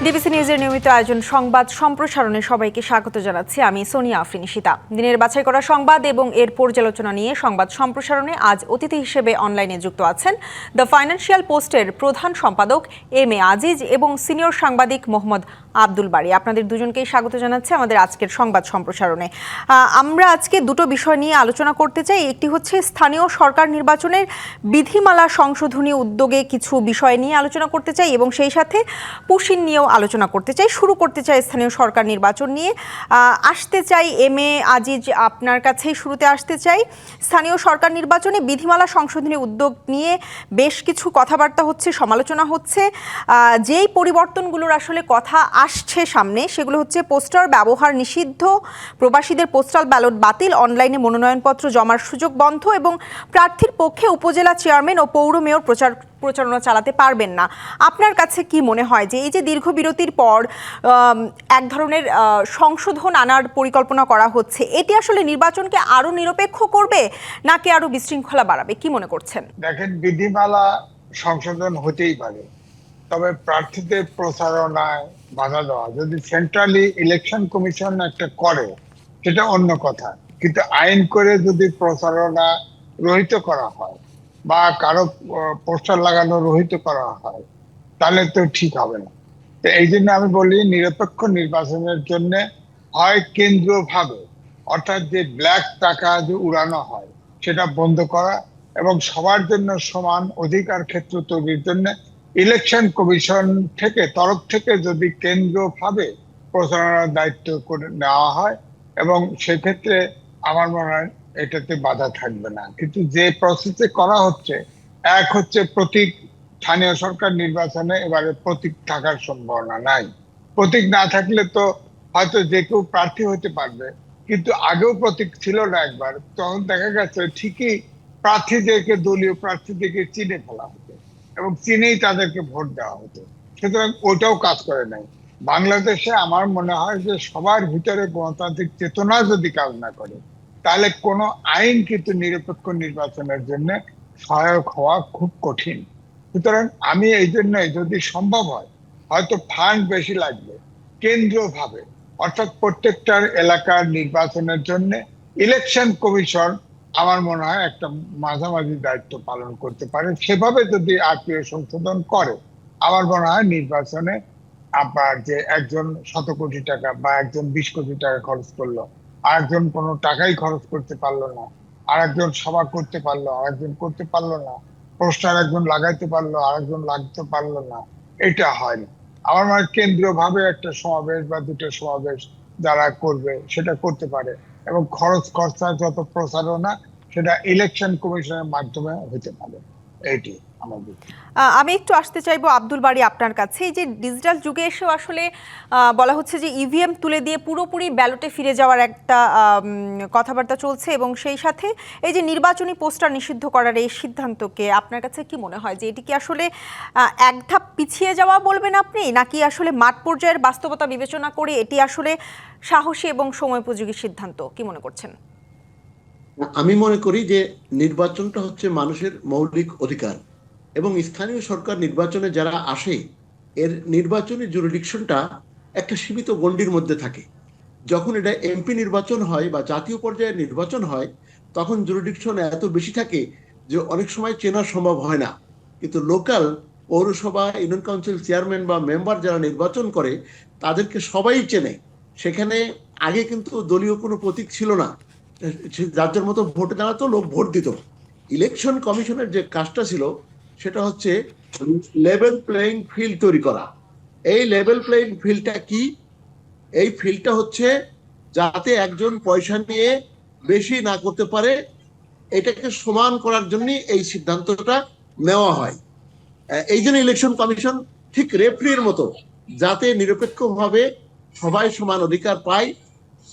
DBC নিউজের নিয়মিত আয়োজন সংবাদ সম্প্রসারণে সবাইকে স্বাগত জানাচ্ছি। আমি সোনিয়া আফরিন ঈশিতা। দিনের বাছাই করা সংবাদ এবং এর পর্যালোচনা নিয়ে সংবাদ সম্প্রসারণে আজ অতিথি হিসেবে অনলাইনে যুক্ত আছেন দ্য ফাইন্যান্সিয়াল পোস্টের প্রধান সম্পাদক এম এ আজিজ এবং সিনিয়র সাংবাদিক মোহাম্মদ আব্দুল বারী। আপনাদের দুজনকেই স্বাগত জানাচ্ছি আমাদের আজকের সংবাদ সম্প্রসারণে। আমরা আজকে দুটো বিষয় নিয়ে আলোচনা করতে চাই। একটি হচ্ছে স্থানীয় সরকার নির্বাচনের বিধিমালা সংশোধনী উদ্যোগে কিছু বিষয় নিয়ে আলোচনা করতে চাই এবং সেই সাথে পুশিন নিয়েও আলোচনা করতে চাই। শুরু করতে চাই স্থানীয় সরকার নির্বাচন নিয়ে। আসতে চাই এম এ আজিজ, আপনার কাছেই শুরুতে আসতে চাই। স্থানীয় সরকার নির্বাচনে বিধিমালা সংশোধনী উদ্যোগ নিয়ে বেশ কিছু কথাবার্তা হচ্ছে, সমালোচনা হচ্ছে। যেই পরিবর্তনগুলোর আসলে কথা আসছে সামনে সেগুলো হচ্ছে পোস্টার ব্যবহার নিষিদ্ধ, প্রবাসীদের পোস্টাল ব্যালট বাতিল, অনলাইনে মনোনয়নপত্র জমার সুযোগ বন্ধ এবং প্রার্থীর পক্ষে উপজেলা চেয়ারম্যান ও পৌর মেয়র প্রচারণা চালাতে পারবেন না। আপনার কাছে কি মনে হয় যে এই যে দীর্ঘ বিরতির পর এক ধরনের সংশোধন আনার পরিকল্পনা করা হচ্ছে, এটি আসলে নির্বাচনকে আরো নিরপেক্ষ করবে নাকি আরো বিশৃঙ্খলা বাড়াবে? কি মনে করছেন? দেখেন, বিধিমালা সংশোধন হতেই পারে, তবে প্রার্থীদের প্রচারণায় বাধা দেওয়া যদি সেন্ট্রালি ইলেকশন কমিশন একটা করে সেটা অন্য কথা, কিন্তু আইন করে যদি প্রচারণা রহিত করা হয় বা কারো পোস্টার লাগানো রহিত করা হয় তাহলে তো ঠিক হবে না। তো এই জন্য আমি বলি, নিরপেক্ষ নির্বাচনের জন্য হয় কেন্দ্রীয়ভাবে, অর্থাৎ যে ব্ল্যাক টাকা যে উড়ানো হয় সেটা বন্ধ করা এবং সবার জন্য সমান অধিকার ক্ষেত্র তৈরির জন্য ইলেকশন কমিশন তরফ থেকে যদি কেন্দ্রীয়ভাবে প্রচারণার দায়িত্ব করে নেওয়া হয় এবং সেক্ষেত্রে আমার মনে হয় এটাতে বাধা থাকবে না। কিন্তু যে প্রসেসে করা হচ্ছে, এক হচ্ছে প্রতীক, স্থানীয় সরকার নির্বাচনে এবারে প্রতীক থাকার সম্ভাবনা নাই। প্রতীক না থাকলে তো হয়তো যে কেউ প্রার্থী হতে পারবে, কিন্তু আগেও প্রতীক ছিল না একবার, তখন দেখা গেছে ঠিকই প্রার্থীদেরকে, দলীয় প্রার্থীদেরকে চিনে ফেলা হতো এবং চিনেই তাদেরকে ভোট দেওয়া হতো। সুতরাং ওটাও কাজ করে নাই। বাংলাদেশে আমার মনে হয় যে সবার ভিতরে গণতান্ত্রিক চেতনা যদি কাজ না করে তাহলে কোনো আইন কিন্তু নিরপেক্ষ নির্বাচনের জন্য সহায়ক হওয়া খুব কঠিন। সুতরাং আমি এই জন্যই, যদি সম্ভব হয়, হয়তো ফান্ড বেশি লাগবে, কেন্দ্রীয়ভাবে অর্থাৎ প্রত্যেকটার এলাকার নির্বাচনের জন্য ইলেকশন কমিশন আমার মনে হয় একটা মাঝামাঝি দায়িত্ব পালন করতে পারে। সেভাবে যদি আরপিও সংশোধন করে আমার মনে হয় নির্বাচনে আপনার যে একজন 100 কোটি টাকা বা একজন 20 কোটি টাকা খরচ করলো, আরেকজন কোনো টাকাই খরচ করতে পারলো না, আরেকজন সভা করতে পারলো, আরেকজন করতে পারলো না, পোস্টার একজন লাগাইতে পারলো, আরেকজন লাগতে পারলো না, এটা হয় না। আমার মনে হয় কেন্দ্রীয় ভাবে একটা সমাবেশ বা দুটো সমাবেশ যারা করবে সেটা করতে পারে এবং খরচা যত প্রচারণা সেটা ইলেকশন কমিশনের মাধ্যমে হতে পারে। এইটি আমাদের। আমি একটু আসতে চাইবো আব্দুল বারী আপনার কাছে। এই যে ডিজিটাল যুগে এসেও আসলে বলা হচ্ছে যে ইভিএম তুলে দিয়ে পুরোপুরি ব্যালটে ফিরে যাওয়ার একটা কথাবার্তা চলছে এবং সেই সাথে এই যে নির্বাচনী পোস্টার নিষিদ্ধ করার এই সিদ্ধান্তকে আপনার কাছে কি মনে হয় যে এটি কি আসলে এক ধাপ পিছিয়ে যাওয়া বলবেন আপনি, নাকি আসলে মাঠ পর্যায়ের বাস্তবতা বিবেচনা করে এটি আসলে সাহসী এবং সময়োপযোগী সিদ্ধান্ত? কি মনে করছেন? আমি মনে করি যে নির্বাচনটা হচ্ছে মানুষের মৌলিক অধিকার এবং স্থানীয় সরকার নির্বাচনে যারা আসে এর নির্বাচনী জুরিডিকশনটা একটা সীমিত গণ্ডির মধ্যে থাকে। যখন এটা এমপি নির্বাচন হয় বা জাতীয় পর্যায়ের নির্বাচন হয় তখন জুরিডিকশন এত বেশি থাকে যে অনেক সময় চেনা সম্ভব হয় না। কিন্তু লোকাল পৌরসভা, ইউনিয়ন কাউন্সিল চেয়ারম্যান বা মেম্বার যারা নির্বাচন করে তাদেরকে সবাই চেনে। সেখানে আগে কিন্তু দলীয় কোনো প্রতীক ছিল না, যার যার মতো ভোটে দাঁড়াতো, লোক ভোট দিত। ইলেকশন কমিশনের যে কাজটা ছিল সেটা হচ্ছে লেভেল প্লেইং ফিল্ড তৈরি করা। এই লেভেল প্লেইং ফিল্ডটা কি? এই ফিল্ডটা হচ্ছে যাতে একজন পয়সা নিয়ে বেশি না করতে পারে, এটাকে সমান করার জন্য এই সিদ্ধান্তটা নেওয়া হয়। এই জন্য ইলেকশন কমিশন ঠিক রেফারির মতো যাতে নিরপেক্ষভাবে সবাই সমান অধিকার পায়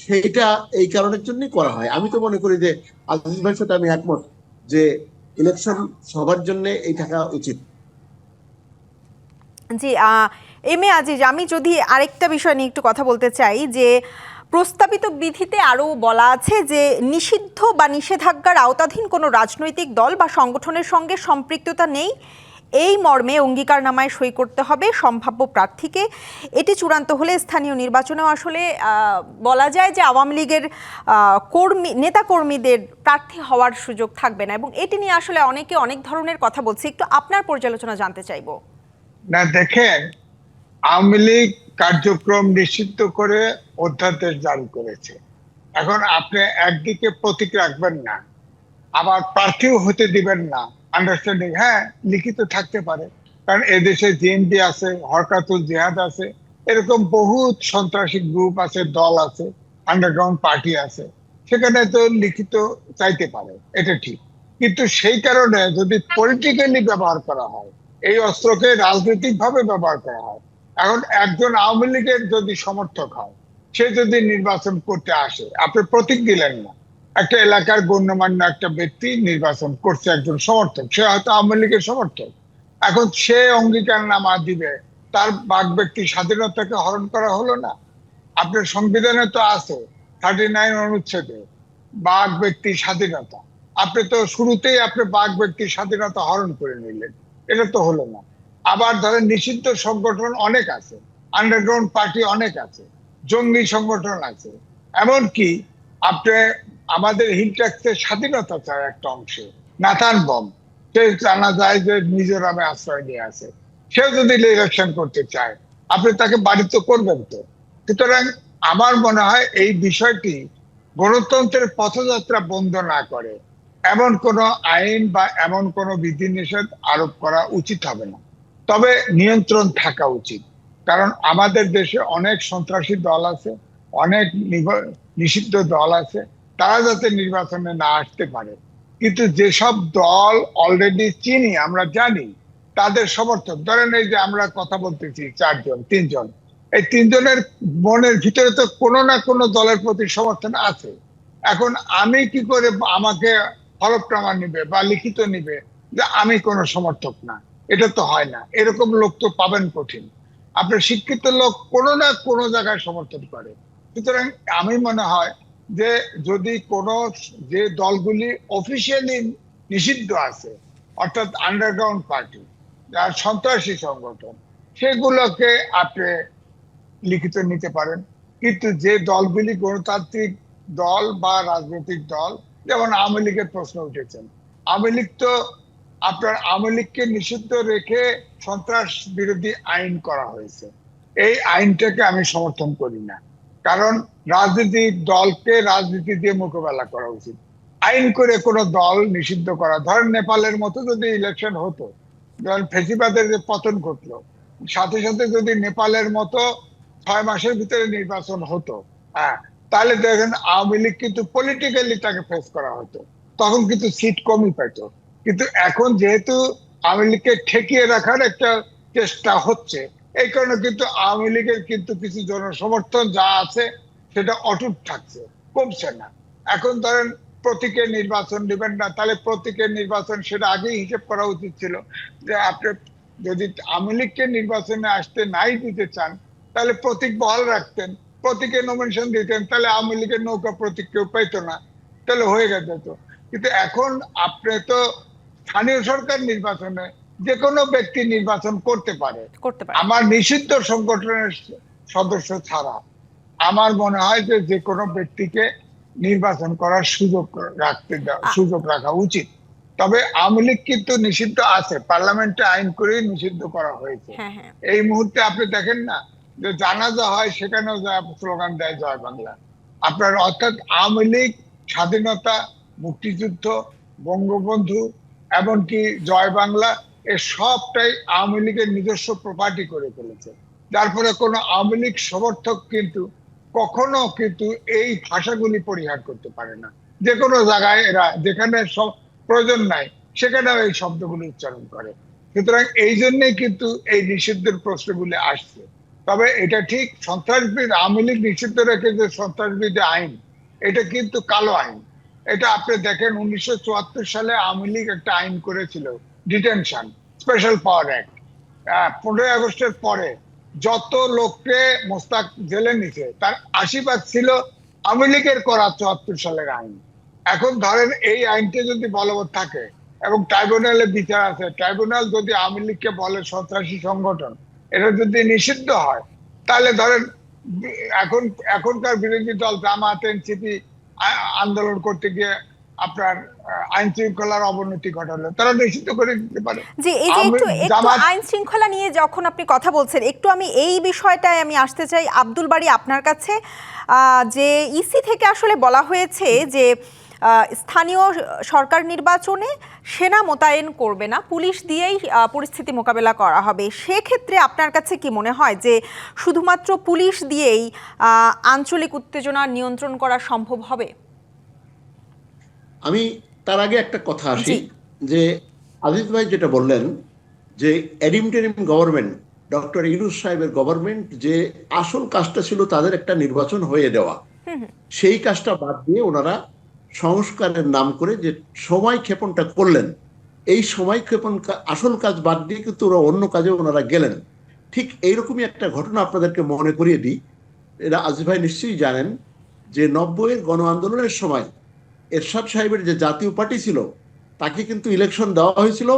সেইটা এই কারণের জন্যই করা হয়। আমি তো মনে করি যে আজিজ ভাইয়ের সাথে আমি একমত যে ইলেকশন সবার জন্য এই থাকা উচিত। জি, এম এ আজিজ, আমি যদি আরেকটা বিষয় নিয়ে একটু কথা বলতে চাই যে প্রস্তাবিত বিধিতে আরও বলা আছে যে নিষিদ্ধ বা নিষেধাজ্ঞার আওতাধীন কোনো রাজনৈতিক দল বা সংগঠনের সঙ্গে সম্পৃক্ততা নেই এই মর্মে অঙ্গীকারনামায় সই করতে হবে সম্ভাব্য প্রার্থীকে। এটি চূড়ান্ত হলে স্থানীয় নির্বাচনেও আসলে বলা যায় যে আওয়ামী লীগের নেতাকর্মীদের প্রার্থী হওয়ার সুযোগ থাকবে না, এবং এটি নিয়ে আসলে অনেকে অনেক ধরনের কথা বলছে। একটু আপনার পর্যালোচনা জানতে চাইবো। না, দেখেন, আওয়ামী লীগ কার্যক্রম নিষিদ্ধ করে অধ্যাদেশ জারি করেছে। এখন আপনি একদিকে প্রতীক রাখবেন না, আবার প্রার্থীও হতে দিবেন না। আন্ডারস্ট্যান্ডিং, হ্যাঁ, লিখিত থাকতে পারে, কারণ এদেশে জিএনপি আছে, হরকাতুল জিহাদ আছে, এরকম বহু সন্ত্রাসী গ্রুপ আছে, দল আছে, আন্ডারগ্রাউন্ড পার্টি আছে, সেখানে তো লিখিত চাইতে পারে, এটা ঠিক। কিন্তু সেই কারণে যদি পলিটিক্যালি ব্যবহার করা হয়, এই অস্ত্রকে রাজনৈতিক ভাবে ব্যবহার করা হয়, এখন একজন আওয়ামী লীগের যদি সমর্থক হয়, সে যদি নির্বাচন করতে আসে, আপনি প্রতীক দিলেন না, একটা এলাকার গণ্যমান্য একটা ব্যক্তি নির্বাচন করছে, একজন সমর্থক, সে হয়তো আওয়ামী লীগের সমর্থক, এখন সে অঙ্গীকারনামা দিবে, তার বাক ব্যক্তি স্বাধীনতাকে হরণ করা হলো না? আপনার সংবিধানে তো আছে 39 অনুচ্ছেদে বাক ব্যক্তি স্বাধীনতা, আপনি তো শুরুতেই আপনি বাক ব্যক্তি স্বাধীনতা হরণ করে নিলেন, এটা তো হলো না। আবার ধরেন নিষিদ্ধ সংগঠন অনেক আছে, আন্ডারগ্রাউন্ড পার্টি অনেক আছে, জঙ্গি সংগঠন আছে, এমনকি আপনি আমাদের হিল ট্যাক্সের স্বাধীনতা চায় একটা অংশে, নাথান বম, সে জানা যায় যে মিজোরামে আশ্রয় নিয়ে আছে, সেও যদি ইলেকশন করতে চায়, আপনি তাকে বাড়িতে করবেন তো। সুতরাং আমার মনে হয় এই বিষয়টি গণতন্ত্রের পথযাত্রা বন্ধ না করে এমন কোন আইন বা এমন কোন বিধিনিষেধ আরোপ করা উচিত হবে না, তবে নিয়ন্ত্রণ থাকা উচিত। কারণ আমাদের দেশে অনেক সন্ত্রাসী দল আছে, অনেক নিষিদ্ধ দল আছে, তারা যাতে নির্বাচনে না আসতে পারে। কিন্তু যেসব দল অলরেডি চিনি, আমরা জানি তাদের সমর্থক, ধরেন এই যে আমরা কথা বলতেছি 4 জন 3 জন, এই 3 জনের মনের ভিতরে তো কোনো না কোনো দলের প্রতি সমর্থন আছে। এখন আমি কি করে আমাকে হলফ প্রমাণ নিবে বা লিখিত নিবে যে আমি কোনো সমর্থক না? এটা তো হয় না, এরকম লোক তো পাবেন কঠিন। আপনার শিক্ষিত লোক কোনো না কোনো জায়গায় সমর্থন করে। সুতরাং আমি মনে হয় যে যদি কোনো যে দলগুলি অফিসিয়ালি নিষিদ্ধ আছে, অর্থাৎ আন্ডারগ্রাউন্ড পার্টি, যার সন্ত্রাসী সংগঠন, সেগুলোকে আপনি লিখিত নিতে পারেন। কিন্তু যে দলগুলি গণতান্ত্রিক দল বা রাজনৈতিক দল, যেমন আওয়ামী লীগের প্রশ্ন উঠেছেন, আওয়ামী লীগ তো আপনার আওয়ামী লীগকে নিষিদ্ধ রেখে সন্ত্রাস বিরোধী আইন করা হয়েছে। এই আইনটাকে আমি সমর্থন করি না, কারণ রাজনৈতিক দলকে রাজনীতি দিয়ে মোকাবেলা করা উচিত। আইন করে কোনো দল নিষিদ্ধ করা, ধরেন নেপালের মতো যদি ইলেকশন হতো, ধরেন ফেসিবাদের যে পতন ঘটলো, সাথে সাথে যদি নেপালের মতো 6 মাসের ভিতরে নির্বাচন হতো, হ্যাঁ, তাহলে দেখেন আওয়ামী লীগ কিন্তু পলিটিক্যালি তাকে ফেস করা হতো, তখন কিন্তু সিট কমই পেত। কিন্তু এখন যেহেতু আওয়ামী লীগকে ঠেকিয়ে রাখার একটা চেষ্টা হচ্ছে, এই কারণে কিন্তু আওয়ামী লীগের কিন্তু কিছু জনসমর্থন যা আছে সেটা অটুট থাকছে, কমছে না। এখন ধরেন প্রতীকের নির্বাচন দিবেন না, তাহলে প্রতীকের নির্বাচন সেটা আগেই হিসেব করা উচিত ছিল যে আপনি যদি আওয়ামী লীগকে নির্বাচনে আসতে নাই দিতে চান, তাহলে প্রতীক বহাল রাখতেন, প্রতীকে নমিনেশন দিতেন, তাহলে আওয়ামী লীগের নৌকা প্রতীক কেউ পাইতো না, তাহলে হয়ে যেত। কিন্তু এখন আপনি তো স্থানীয় সরকার নির্বাচনে যে কোনো ব্যক্তি নির্বাচন করতে পারে। আমার নিষিদ্ধ সংগঠনের সদস্য ছাড়া আমার মনে হয় যে যে কোনো ব্যক্তিকে নির্বাচন করার সুযোগ রাখা উচিত। তবে আওয়ামী লীগ কিন্তু নিষিদ্ধ আছে, পার্লামেন্টে আইন করেই নিষিদ্ধ করা হয়েছে। এই মুহূর্তে আপনি দেখেন না যে জানাজা হয়, সেখানেও স্লোগান দেয় জয় বাংলা। আপনার অর্থাৎ আওয়ামী লীগ স্বাধীনতা, মুক্তিযুদ্ধ, বঙ্গবন্ধু, এমনকি জয় বাংলা, এ সবটাই আওয়ামী লীগের নিজস্ব প্রপার্টি করে ফেলেছে। যার ফলে কোনো আওয়ামী লীগ সমর্থক কিন্তু কখনো কিন্তু এই ভাষাগুলি পরিহার করতে পারে না। যে কোনো জায়গায় এরা যেখানে প্রয়োজন নাই সেখানেও এই শব্দগুলি উচ্চারণ করে। সুতরাং এই জন্যই কিন্তু এই নিষিদ্ধের প্রশ্নগুলি আসছে। তবে এটা ঠিক, সন্ত্রাসবিদ আওয়ামী লীগ নিষিদ্ধ রেখে যে সন্ত্রাসবিদ আইন, এটা কিন্তু কালো আইন। এটা আপনি দেখেন 1974 সালে আওয়ামী লীগ একটা আইন করেছিল, ডিটেনশন স্পেশাল পাওয়ার অ্যাক্ট। 15 আগস্টের পরে যত লোককে মোস্তাক জেলে নিছে তার 80% ছিল আওয়ামী লীগের করা 74 সালের আইন। এখন ধরেন এই আইনটা যদি বলবৎ থাকে, এবং ট্রাইব্যুনালে বিচার আছে। ট্রাইব্যুনাল যদি আওয়ামী লীগকে বলে সন্ত্রাসী সংগঠন, এটা যদি নিষিদ্ধ হয়, তাহলে ধরেন এখনকার বিরোধী দল জামাত, এনসিপি আন্দোলন করতে গিয়ে আপনার আইন শৃঙ্খলার অবনতি ঘটালো, তারা নিষিদ্ধ করে দিতে পারে। জি, এই যে একটু আইন শৃঙ্খলা নিয়ে যখন আপনি কথা বলছেন, একটু আমি এই বিষয়টায় আমি আসতে চাই আব্দুল বারী আপনার কাছে। যে ইসি থেকে আসলে বলা হয়েছে যে স্থানীয় সরকার নির্বাচনে সেনা মোতায়েন করবে না, পুলিশ দিয়েই পরিস্থিতি মোকাবেলা করা হবে। সেক্ষেত্রে আপনার কাছে কি মনে হয় যে শুধুমাত্র পুলিশ দিয়েই আঞ্চলিক উত্তেজনা নিয়ন্ত্রণ করা সম্ভব হবে? আমি তার আগে একটা কথা আসি, যে আজিজ ভাই যেটা বললেন যে এডিমটেরিম গভর্নমেন্ট, ডক্টর ইউনূস সাহেবের গভর্নমেন্ট, যে আসল কাজটা ছিল তাদের একটা নির্বাচন হয়ে দেওয়া, সেই কাজটা বাদ দিয়ে ওনারা সংস্কারের নাম করে যে সময় ক্ষেপণটা করলেন, এই সময় ক্ষেপণ আসল কাজ বাদ দিয়ে কিন্তু ওরা অন্য কাজে ওনারা গেলেন। ঠিক এইরকমই একটা ঘটনা আপনাদেরকে মনে করিয়ে দিই। এরা আজিজ ভাই নিশ্চয়ই জানেন যে 90-এর গণ আন্দোলনের সময় এরশাদ সাহেবের যে জাতীয় পার্টি ছিল, তাকে কিন্তু ইলেকশন দেওয়া হয়েছিল,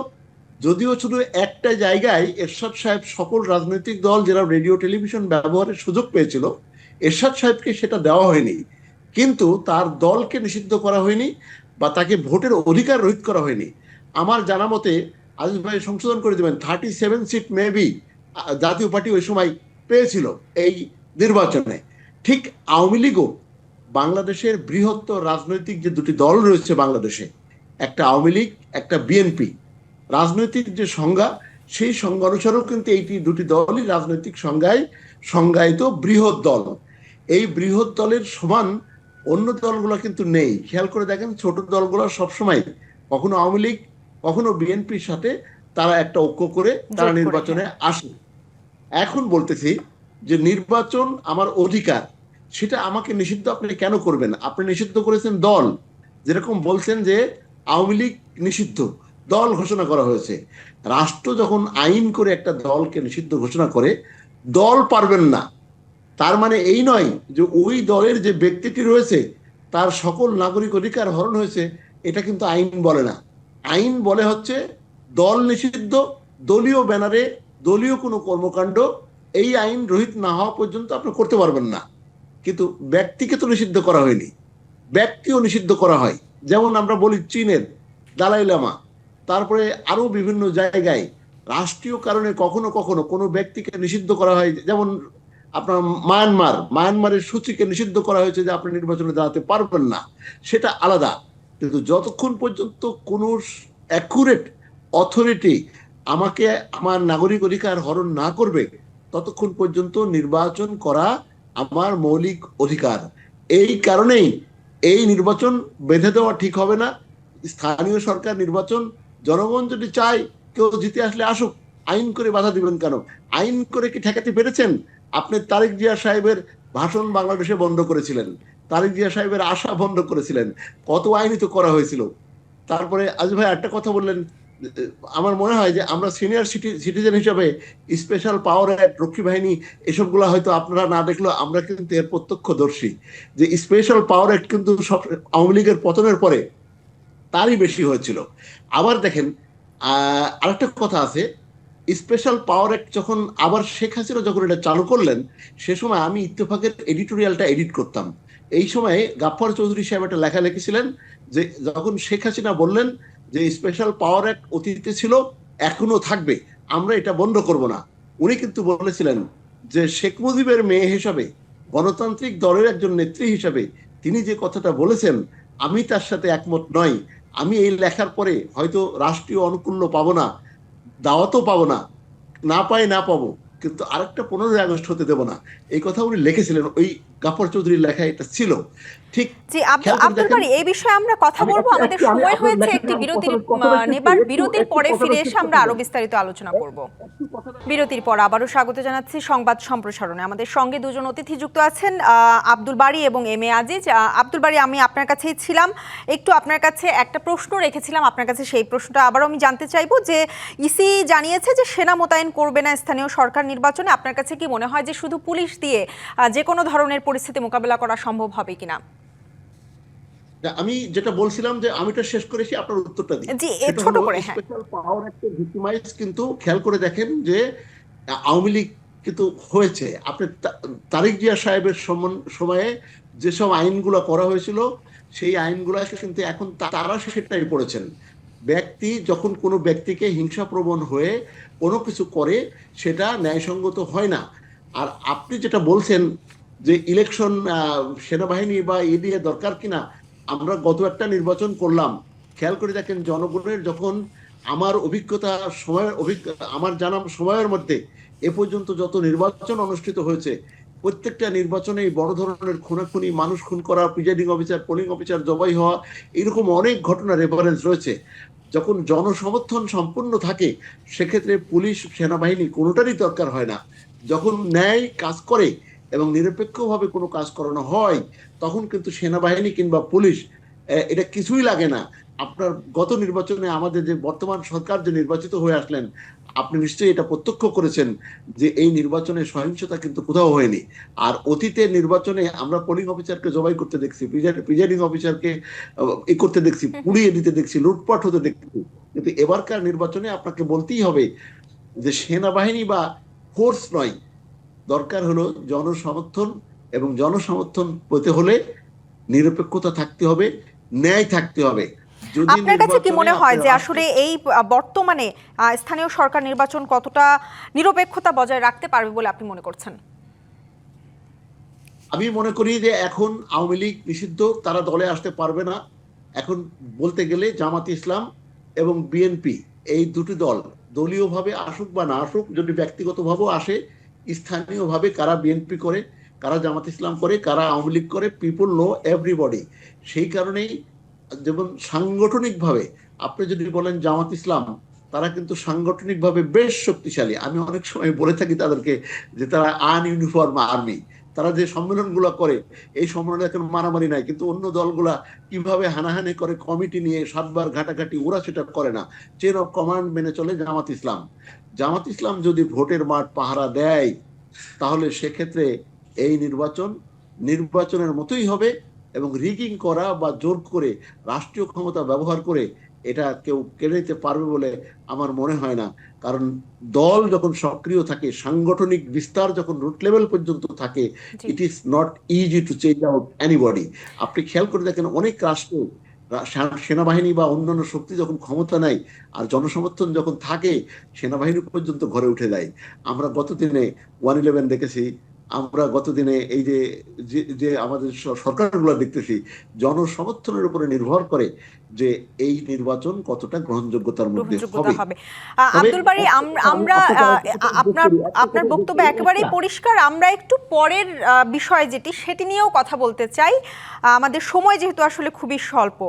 যদিও শুধু একটা জায়গায় এরশাদ সাহেব সকল রাজনৈতিক দল যারা রেডিও টেলিভিশন ব্যবহারের সুযোগ পেয়েছিল, এরশাদ সাহেবকে সেটা দেওয়া হয়নি, কিন্তু তার দলকে নিষিদ্ধ করা হয়নি বা তাকে ভোটের অধিকার রহিত করা হয়নি। আমার জানা মতে, আজিজ ভাই সংশোধন করে দেবেন, 37 সিট মেবি জাতীয় পার্টি ওই সময় পেয়েছিল এই নির্বাচনে। ঠিক আওয়ামী লীগও বাংলাদেশের বৃহত্তর রাজনৈতিক যে দুটি দল রয়েছে বাংলাদেশে, একটা আওয়ামী লীগ, একটা বিএনপি, রাজনৈতিক যে সংজ্ঞা, সেই সংজ্ঞা অনুসারেও কিন্তু এই দুটি দলই রাজনৈতিক সংজ্ঞায় সংজ্ঞায়িত বৃহৎ দল। এই বৃহৎ দলের সমান অন্য দলগুলো কিন্তু নেই। খেয়াল করে দেখেন, ছোট দলগুলো সবসময় কখনো আওয়ামী লীগ কখনো বিএনপির সাথে তারা একটা ঐক্য করে তারা নির্বাচনে আসে। এখন বলতেছি যে নির্বাচন আমার অধিকার, সেটা আমাকে নিষিদ্ধ আপনি কেন করবেন? আপনি নিষিদ্ধ করেছেন দল, যেরকম বলছেন যে আওয়ামী লীগ নিষিদ্ধ, দল ঘোষণা করা হয়েছে। রাষ্ট্র যখন আইন করে একটা দলকে নিষিদ্ধ ঘোষণা করে, দল পারবেন না, তার মানে এই নয় যে ওই দলের যে ব্যক্তিটি রয়েছে তার সকল নাগরিক অধিকার হরণ হয়েছে, এটা কিন্তু আইন বলে না। আইন বলে হচ্ছে দল নিষিদ্ধ, দলীয় ব্যানারে দলীয় কোনো কর্মকাণ্ড এই আইন রহিত না হওয়া পর্যন্ত আপনি করতে পারবেন না। কিন্তু ব্যক্তিকে তো নিষিদ্ধ করা হয়নি, ব্যক্তিও নিষিদ্ধ করা হয়। যেমন আমরা বলি চীনের দালাই লামা, তারপরে আরো বিভিন্ন জায়গায় রাষ্ট্রীয় কারণে কখনো কখনো কোনো ব্যক্তিকে নিষিদ্ধ করা হয়। যেমন আপনার মায়ানমারের সূচিকে নিষিদ্ধ করা হয়েছে যে আপনি নির্বাচনে দাঁড়াতে পারবেন না, সেটা আলাদা। কিন্তু যতক্ষণ পর্যন্ত কোনো অ্যাকুরেট অথরিটি আমাকে আমার নাগরিক অধিকার হরণ না করবে, ততক্ষণ পর্যন্ত নির্বাচন করা আমার মৌলিক অধিকার। এই কারণেই এই নির্বাচন বেঁধে দেওয়া ঠিক হবে না। স্থানীয় সরকার নির্বাচন জনগণ যদি চায়, কেউ জিতে আসলে আসুক, আইন করে বাধা দিবেন কেন? আইন করে কি ঠেকাতে পেরেছেন? আপনি তারেক জিয়া সাহেবের ভাষণ বাংলাদেশে বন্ধ করেছিলেন, তারেক জিয়া সাহেবের আশা বন্ধ করেছিলেন, কত আইনই তো করা হয়েছিল। তারপরে আজ ভাই একটা কথা বললেন, আমার মনে হয় যে আমরা সিনিয়র সিটিজেন হিসাবে স্পেশাল পাওয়ার অ্যাক্ট, রক্ষী বাহিনী, এসবগুলো হয়তো আপনারা না দেখলেও আমরা কিন্তু এর প্রত্যক্ষদর্শী, যে স্পেশাল পাওয়ার অ্যাক্ট কিন্তু সব আওয়ামী লীগের পতনের পরে তারই বেশি হয়েছিল। আবার দেখেন, আরেকটা কথা আছে, স্পেশাল পাওয়ার অ্যাক্ট যখন আবার শেখ হাসিনা যখন এটা চালু করলেন, সে সময় আমি ইত্তেফাকের এডিটোরিয়ালটা এডিট করতাম। এই সময়ে গাফফার চৌধুরী সাহেব একটা লেখা লিখেছিলেন যে যখন শেখ হাসিনা বললেন যে স্পেশাল পাওয়ার অ্যাক্ট অতীতে ছিল, এখনো থাকবে, আমরা এটা বন্ধ করব না, উনি কিন্তু বলেছিলেন যে শেখ মুজিবের মেয়ে হিসাবে, গণতান্ত্রিক দলের একজন নেত্রী হিসাবে তিনি যে কথাটা বলেছেন, আমি তার সাথে একমত নই। আমি এই লেখার পরে হয়তো রাষ্ট্রীয় অনুকূল্য পাবো না, দাওয়াতও পাবো না, না পাবো, কিন্তু আরেকটা 15ই আগস্ট হতে দেব না, এই কথা উনি লিখেছিলেন। ওই গাফফার চৌধুরীর লেখা এটা ছিল। ঠিক জি, আব্দুল বারী, এই বিষয়ে আমরা কথা বলবো। আমাদের সময় হয়েছে একটি বিরতির পরে ফিরে এসে আমরা আরো বিস্তারিত আলোচনা করব। বিরতির পর আবারও স্বাগত জানাচ্ছি সংবাদ সম্প্রসারণে। আমাদের সঙ্গে দুজন অতিথি যুক্ত আছেন, আব্দুল বারী এবং এম এ আজিজ। আব্দুল বারী, আমি আপনার কাছেই ছিলাম, একটু আপনার কাছে একটা প্রশ্ন রেখেছিলাম, আপনার কাছে সেই প্রশ্নটা আবারও আমি জানতে চাইবো যে ইসি জানিয়েছে যে সেনা মোতায়েন করবে না স্থানীয় সরকার নির্বাচনে। আপনার কাছে কি মনে হয় যে শুধু পুলিশ দিয়ে যে কোনো ধরনের পরিস্থিতি মোকাবেলা করা সম্ভব হবে কিনা? আমি যেটা বলছিলাম যে আমি এটা শেষ করেছি, আপনার উত্তরটা দিই। জি সেটা ছোট হলো করে, হ্যাঁ। স্পেশাল পাওয়ার একটা ভিক্টিমাইজ, কিন্তু খেয়াল করে দেখেন যে আওয়ামী লীগ কিন্তু হয়েছে। আপনি তারিক জিয়া সাহেবের সময়ে যেসব আইনগুলো করা হয়েছিল, সেই আইনগুলো কিন্তু এখন তারা সেটাই পড়েছেন। ব্যক্তি যখন কোনো ব্যক্তিকে হিংসাপ্রবণ হয়ে কোনো কিছু করে, সেটা ন্যায়সঙ্গত হয় না। আর আপনি যেটা বলছেন যে ইলেকশন সেনাবাহিনী বা দিয়ে দরকার কিনা, আমরা গত একটা নির্বাচন করলাম, খেয়াল করে দেখেন জনগণের যখন আমার অভিজ্ঞতা আমার জানা সময়ের মধ্যে এ পর্যন্ত যত নির্বাচন অনুষ্ঠিত হয়েছে, প্রত্যেকটা নির্বাচনে বড় ধরনের খুনাখুনি, মানুষ খুন করা, প্রিজাইডিং অফিসার, পোলিং অফিসার জবাই হওয়া, এরকম অনেক ঘটনা রেফারেন্স রয়েছে। যখন জনসমর্থন সম্পূর্ণ থাকে, সেক্ষেত্রে পুলিশ সেনাবাহিনী কোনোটারই দরকার হয় না। যখন ন্যায় কাজ করে এবং নিরপেক্ষভাবে কোনো কাজ করানো হয়, তখন কিন্তু সেনাবাহিনী কিংবা পুলিশ এটা কিছুই লাগে না। আপনার গত নির্বাচনে আমাদের যে বর্তমান সরকার যে নির্বাচিত হয়ে আসলেন, আপনি নিশ্চয়ই এটা প্রত্যক্ষ করেছেন যে এই নির্বাচনে সহিংসতা কিন্তু কোথাও হয়নি। আর অতীতের নির্বাচনে আমরা পোলিং অফিসারকে জবাই করতে দেখছি, প্রিজাইডিং অফিসারকে করতে দেখছি, পুড়িয়ে দিতে দেখছি, লুটপাট হতে দেখছি। কিন্তু এবারকার নির্বাচনে আপনাকে বলতেই হবে যে সেনাবাহিনী বা ফোর্স নয়, দরকার হলো জনসমর্থন, এবং জনসমর্থন পেতে হলে নিরপেক্ষতা থাকতে হবে, ন্যায় থাকতে হবে। যদি আপনার কাছে কি মনে হয় যে আসলে এই বর্তমানে স্থানীয় সরকার নির্বাচন কতটা নিরপেক্ষতা বজায় রাখতে পারবে বলে আপনি মনে করছেন? আমি মনে করি যে এখন আওয়ামী লীগ নিষিদ্ধ, তারা দলে আসতে পারবে না। এখন বলতে গেলে জামাত ইসলাম এবং বিএনপি, এই দুটি দল দলীয়ভাবে আসুক বা না আসুক, যদি ব্যক্তিগতভাবেও আসে, স্থানীয়ভাবে কারা বিএনপি করে, কারা জামাত ইসলাম করে, কারা আওয়ামী লীগ করে, পিপল নো এভরিবডি। সেই কারণেই যেমন সাংগঠনিকভাবে আপনি যদি বলেন জামাত ইসলাম, তারা কিন্তু সাংগঠনিকভাবে বেশ শক্তিশালী। আমি অনেক সময় বলে থাকি তাদেরকে যে তারা আনইউনিফর্ম আর্মি। তারা যে সম্মেলনগুলো করে, এই সম্মেলনে এখন মারামারি নাই, কিন্তু অন্য দলগুলা কিভাবে হানাহানি করে কমিটি নিয়ে 7বার ঘাটাঘাটি, ওরা সেটা করে না। চেন অফ কমান্ড মেনে চলে জামাত ইসলাম। জামাত ইসলাম যদি ভোটের মাঠ পাহারা দেয়, তাহলে সেক্ষেত্রে এই নির্বাচনের মতোই হবে, এবং রিগিং করা বা জোর করে রাষ্ট্রীয় ক্ষমতা ব্যবহার করে এটা কেউ কেড়ে নিতে পারবে বলে আমার মনে হয় না। কারণ দল যখন সক্রিয় থাকে, সাংগঠনিক বিস্তার যখন রুট লেভেল পর্যন্ত থাকে, it is not easy to change out anybody. আপনি খেয়াল করে দেখেন অনেক রাষ্ট্র সেনাবাহিনী বা অন্যান্য শক্তি যখন ক্ষমতা নেয় আর জনসমর্থন যখন থাকে, সেনাবাহিনী পর্যন্ত ঘরে উঠে যায়। আমরা গতদিনে 111 দেখেছি, আমরা গতদিনে এই যে আমাদের সরকারগুলো দেখতেছি, জনসমর্থনের উপরে নির্ভর করে যে এই নির্বাচন কতটা গ্রহণযোগ্যতার মধ্যে হবে। আব্দুল বারী, আমরা আপনার বক্তব্য একেবারেই পরিষ্কার। আমরা একটু পরের বিষয় সেটি নিয়েও কথা বলতে চাই। আমাদের সময় যেহেতু আসলে খুবই স্বল্প,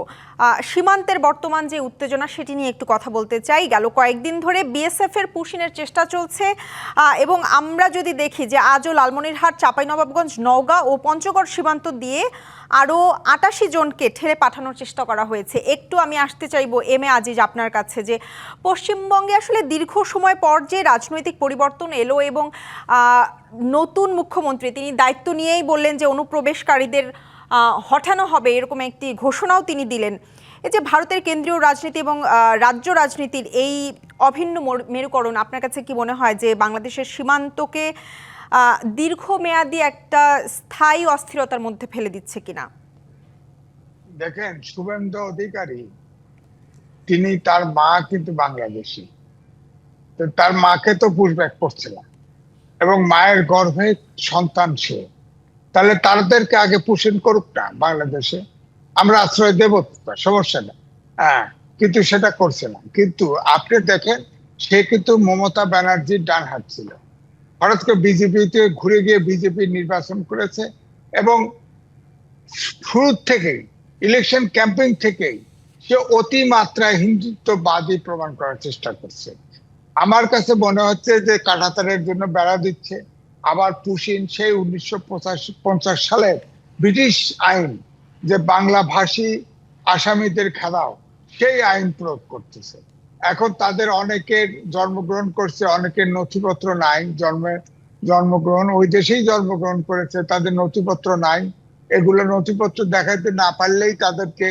সীমান্তের বর্তমান যে উত্তেজনা সেটি নিয়ে একটু কথা বলতে চাই। গেল কয়েকদিন ধরে বিএসএফ এর পুশিনের চেষ্টা চলছে, এবং আমরা যদি দেখি যে আজও লালমনিরহাট, চাঁপাইনবাবগঞ্জ, নওগাঁ ও পঞ্চগড় সীমান্ত দিয়ে আরও ৮৮ জনকে ঠেলে পাঠানোর চেষ্টা করা হয়েছে। একটু আমি আসতে চাইবো এম এ আজিজ আপনার কাছে, যে পশ্চিমবঙ্গে আসলে দীর্ঘ সময় পর যে রাজনৈতিক পরিবর্তন এলো এবং নতুন মুখ্যমন্ত্রী তিনি দায়িত্ব নিয়েই বললেন যে অনুপ্রবেশকারীদের হটানো হবে, এরকম একটি ঘোষণাও তিনি দিলেন। এই যে ভারতের কেন্দ্রীয় রাজনীতি এবং রাজ্য রাজনীতির এই অভিন্ন মেরুকরণ, আপনার কাছে কি মনে হয় যে বাংলাদেশের সীমান্তকে দীর্ঘমেয়াদী একটা স্থায়ী অস্থিরতার মধ্যে ফেলে দিচ্ছে কিনা? দেখেন, শুভেন্দু অধিকারী, তিনি, তার মা কিন্তু বাংলাদেশি, তো তার মাকে তো পুশব্যাক করছে না, এবং মায়ের গর্ভে সন্তান সে, তাহলে তাদেরকে আগে পুষিন করুক না বাংলাদেশে, আমরা আশ্রয় দেব, সমস্যা না। হ্যাঁ, কিন্তু সেটা করছে না। কিন্তু আপনি দেখেন, সে কিন্তু মমতা ব্যানার্জির ডান হাত ছিল। ভারতকে বিজেপিতে ঘুরে গিয়ে বিজেপি নির্বাচন করেছে, এবং শুরু থেকেই, ইলেকশন ক্যাম্পেইন থেকেই সে অতিমাত্রায় হিন্দুত্ববাদী প্রমাণ করার চেষ্টা করছে। আমার কাছে মনে হচ্ছে যে কাঁটাতারের জন্য বেড়া দিচ্ছে। আবার পুশিন সেই 1950 সালের ব্রিটিশ আইন, যে বাংলা ভাষী আসামিদের খেলাও, সেই আইন প্রয়োগ করতেছে। এখন তাদের অনেকের জন্মগ্রহণ করছে, অনেকের নথিপত্র নাই, জন্মগ্রহণ ওই দেশেই জন্মগ্রহণ করেছে, তাদের নথিপত্র নাই, এগুলো নথিপত্র দেখাতে না পারলেই তাদেরকে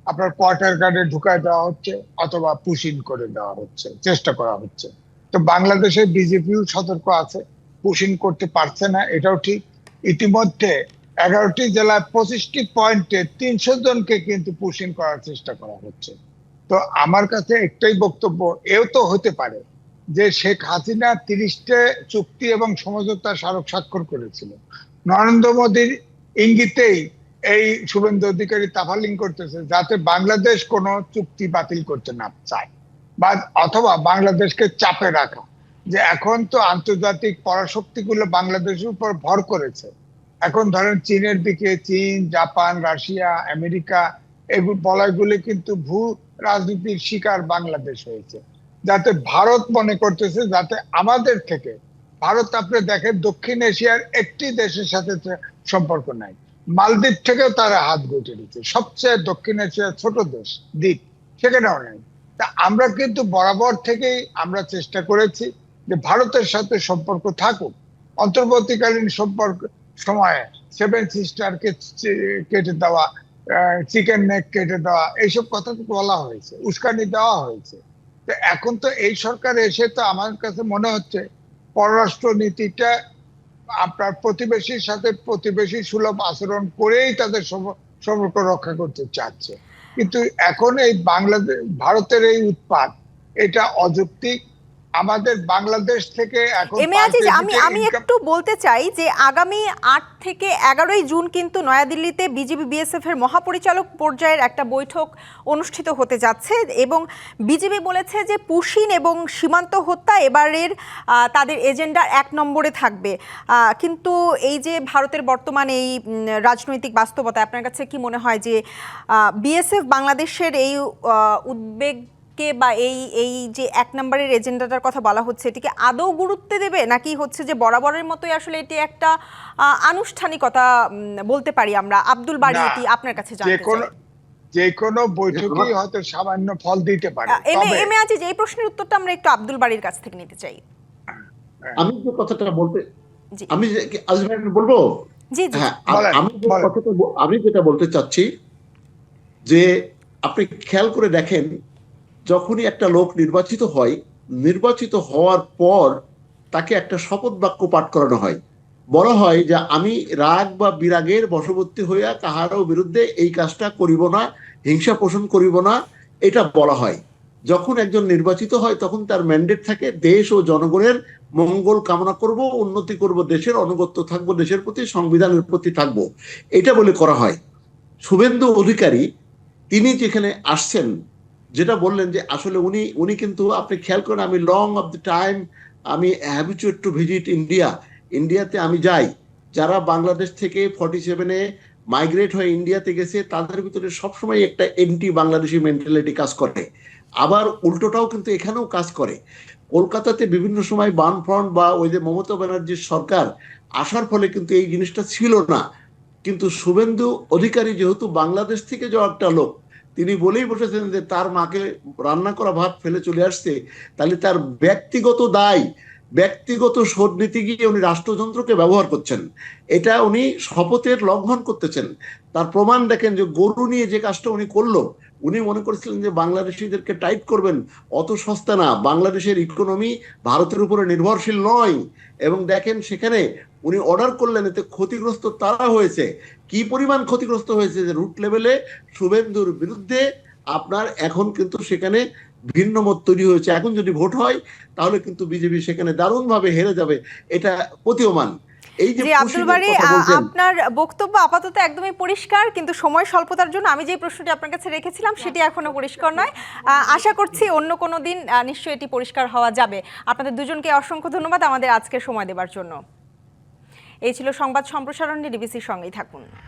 আপনার কোয়ার্টার গার্ডে ঢুকায় দেওয়া হচ্ছে অথবা পুশ ইন করে দেওয়া হচ্ছে, চেষ্টা করা হচ্ছে। তো বাংলাদেশের বিজেপিও সতর্ক আছে, পুশ ইন করতে পারছে না, এটাও ঠিক। ইতিমধ্যে 11টি জেলায় 25টি পয়েন্টে 300 জনকে কিন্তু পুশ ইন করার চেষ্টা করা হচ্ছে। তো আমার কাছে একটাই বক্তব্য, এও তো হতে পারে যে শেখ হাসিনা 30টে চুক্তি এবং সমঝোতা স্মারক স্বাক্ষর করেছিল, নরেন্দ্র মোদীর ইঙ্গিতেই এই শুভেন্দু অধিকারী তাফালিং করতেছে যাতে বাংলাদেশ কোনো চুক্তি বাতিল করতে না চায়, বা অথবা বাংলাদেশকে চাপে রাখা, যে এখন তো আন্তর্জাতিক পরাশক্তিগুলো বাংলাদেশের উপর ভর করেছে। এখন ধরেন চীনের দিকে, চীন, জাপান, রাশিয়া, আমেরিকা, এগুলো বলয়গুলি কিন্তু ভূ রাজনীতির শিকার বাংলাদেশ হয়েছে, যাতে ভারত মনে করতেছে যাতে আমাদের থেকে, ভারত আপনি দেখেন দক্ষিণ এশিয়ার একটি দেশের সাথে সম্পর্ক নাই, মালদ্বীপ থেকেও তারা হাত গুটে দিচ্ছে, সবচেয়ে দক্ষিণ এশিয়ার ছোট দেশ দ্বীপ, সেখানেও নেই। তা আমরা কিন্তু বরাবর থেকেই আমরা চেষ্টা করেছি যে ভারতের সাথে সম্পর্ক থাকুক, অন্তর্বর্তীকালীন সম্পর্ক সময়ে 7 সিস্টারকে কেটে দেওয়া, চিকেন নেক কেটে দেওয়া, এইসব কথা বলা হয়েছে, উস্কানি দেওয়া হয়েছে। তো এখন তো এই সরকার এসে তো আমার কাছে মনে হচ্ছে পররাষ্ট্র নীতিটা আপনার প্রতিবেশীর সাথে প্রতিবেশী সুলভ আচরণ করেই তাদের সম্পর্ক রক্ষা করতে চাচ্ছে। কিন্তু এখন এই বাংলাদেশ ভারতের এই উৎপাত, এটা অযৌক্তিক। আমাদের বাংলাদেশ থেকে এখন আমি একটু বলতে চাই যে আগামী 8 থেকে 11ই জুন কিন্তু নয়াদিল্লিতে বিজিবি বিএসএফ এর মহাপরিচালক পর্যায়ের একটা বৈঠক অনুষ্ঠিত হতে যাচ্ছে এবং বিজিবি বলেছে যে পুশিন এবং সীমান্ত হত্যা এবারের তাদের এজেন্ডার 1 নম্বরে থাকবে। কিন্তু এই যে ভারতের বর্তমান এই রাজনৈতিক বাস্তবতা, আপনার কাছে কি মনে হয় যে বিএসএফ বাংলাদেশের এই উদ্বেগ বা এই যে 1 নম্বরের এজেন্ডাটার কথা বলা হচ্ছে, এটিকে আদৌ গুরুত্ব দেবে, নাকি হচ্ছে যে বরাবরের মতোই আসলে এটি একটা আনুষ্ঠানিকতা বলতে পারি আমরা? আব্দুল বারী, এটি আপনার কাছে জানতে চাই। যে কোনো বৈঠকই হয়তো সামান্য ফল দিতে পারে। এম এ আজিজ, এই প্রশ্নের উত্তরটা আমরা একটু আব্দুল বারীর কাছ থেকে নিতে চাই। আমি যে কথাটা বলতে, আমি আজিজ ভাই বলবো, জি জি, হ্যাঁ, আমি যেটা বলতে চাচ্ছি যে আপনি খেয়াল করে দেখেন, যখনই একটা লোক নির্বাচিত হয়, নির্বাচিত হওয়ার পর তাকে একটা শপথ বাক্য পাঠ করানো হয়, বলা হয় যে আমি রাগ বা বিরাগের বশবর্তী হইয়া কাহারও বিরুদ্ধে এই কাজটা করিব না, হিংসা পোষণ করিব না, এটা বলা হয়। যখন একজন নির্বাচিত হয় তখন তার ম্যান্ডেট থাকে দেশ ও জনগণের মঙ্গল কামনা করব, উন্নতি করব, দেশের অনুগত্য থাকবো, দেশের প্রতি, সংবিধানের প্রতি থাকবো, এটা বলে করা হয়। শুভেন্দু অধিকারী তিনি যেখানে আসছেন, যেটা বললেন যে আসলে উনি কিন্তু আপনি খেয়াল করেন, আমি লং অফ দ্য টাইম আমি হ্যাবিচুয়েট টু ভিজিট ইন্ডিয়াতে আমি যাই। যারা বাংলাদেশ থেকে 47-এ মাইগ্রেট হয়ে ইন্ডিয়াতে গেছে তাদের ভিতরে সবসময় একটা এন্টি বাংলাদেশি মেন্টালিটি কাজ করে, আবার উল্টোটাও কিন্তু এখানেও কাজ করে। কলকাতাতে বিভিন্ন সময় বামফ্রন্ট বা ওই যে মমতা ব্যানার্জির সরকার আসার ফলে কিন্তু এই জিনিসটা ছিল না, কিন্তু শুভেন্দু অধিকারী যেহেতু বাংলাদেশ থেকে যাওয়া একটা লোক, তিনি বলেই বসেছেন যে তার মাকে রান্না করা ভাত ফেলে চলে আসছে, তাহলে তার ব্যক্তিগত দায়, ব্যক্তিগত শোধ নীতি গিয়ে উনি রাষ্ট্রযন্ত্রকে ব্যবহার করছেন, এটা উনি শপথের লঙ্ঘন করতেছেন। তার প্রমাণ দেখেন যে গরু নিয়ে যে কাজটা উনি করলো, উনি মনে করেছিলেন যে বাংলাদেশিদেরকে টাইট করবেন, অত সস্তা না, বাংলাদেশের ইকোনমি ভারতের উপরে নির্ভরশীল নয়, এবং দেখেন সেখানে উনি অর্ডার করলেন, এতে ক্ষতিগ্রস্ত তারা হয়েছে। কি পরিমাণ ক্ষতিগ্রস্ত হয়েছে যে রুট লেভেলে শুভেন্দুর বিরুদ্ধে আপনার এখন কিন্তু সেখানে ভিন্ন মত তৈরি হয়েছে। এখন যদি ভোট হয় তাহলে কিন্তু বিজেপি সেখানে দারুণভাবে হেরে যাবে, এটা প্রতীয়মান। এই যে আব্দুল বারী, আপনার বক্তব্য আপাতত একদমই পরিষ্কার, কিন্তু সময় স্বল্পতার জন্য আমি যে প্রশ্নটি আপনার কাছে রেখেছিলাম সেটি এখনো পরিষ্কার নয়। আশা করছি অন্য কোনো দিন নিশ্চয়ই এটি পরিষ্কার হওয়া যাবে। আপনাদের দুজনকে অসংখ্য ধন্যবাদ আমাদের আজকে সময় দেওয়ার জন্য। এই ছিল সংবাদ সম্প্রসারণ, ডিবিসির সঙ্গেই থাকুন।